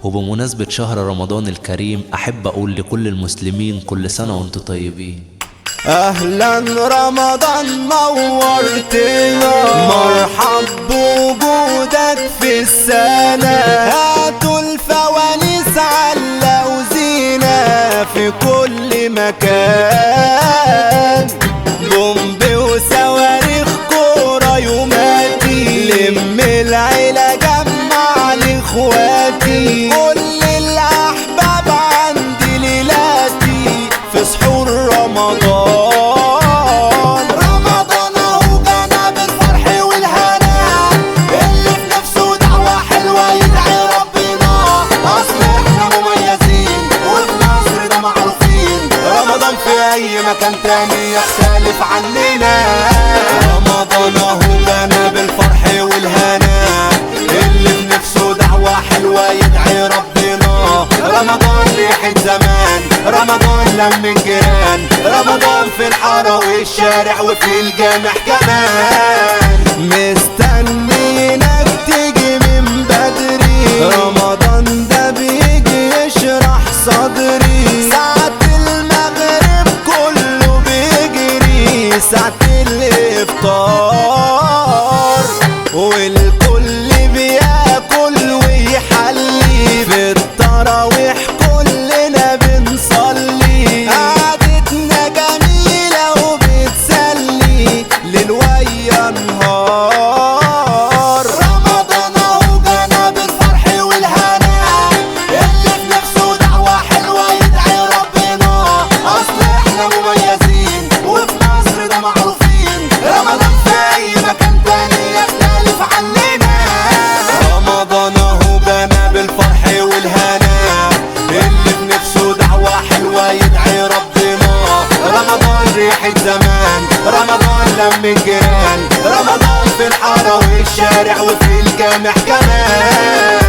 وبمناسبة شهر رمضان الكريم أحب أقول لكل المسلمين كل سنة وانتم طيبين. اهلا رمضان نورتنا، مرحب بوجودك في السنة. هاتوا الفوانيس علقوا زينة في كل مكان، بومب وصواريخ كورة يوماتي، لم العيلة جمع لاخواتي، كل الاحباب عندي ليلاتي في سحور رمضان. رمضان اهو جانا بالفرح والهنا، اللي في نفسه دعوة حلوة يدعي ربنا، اصل احنا مميزين وفي مصر ده معروفين، رمضان في اي مكان تاني يختلف عننا. رمضان اهو جانا بالفرح والهنا، اللي في نفسه دعوة حلوة يدعي ربنا، رمضان ريحة زمان، رمضان لم الجيران، رمضان في الحارة والشارع وفي الجامع كمان، مستنينك تيجي من بدري، رمضان ده بيجي يشرح صدري، ساعة المغرب كله بيجري، ساعة الافطار والكل بياكل ويحلي، في التراويح كلنا بنصلي، قعدتنا جميلة وبتسلي ليل ويا نهار. رمضان اهو جانا بالفرح والهنا، اللي في نفسه دعوة حلوة يدعي ربنا، اصل احنا مميزين وفي مصر ده معروفين، رمضان في اي مكان تاني يختلف عننا. رمضان اهو جانا بالفرح والهنا، اللي في نفسه دعوة حلوة يدعي ربنا، رمضان ريحة زمان، رمضان لم الجيران، رمضان في الحارة والشارع وفي الجامع كمان.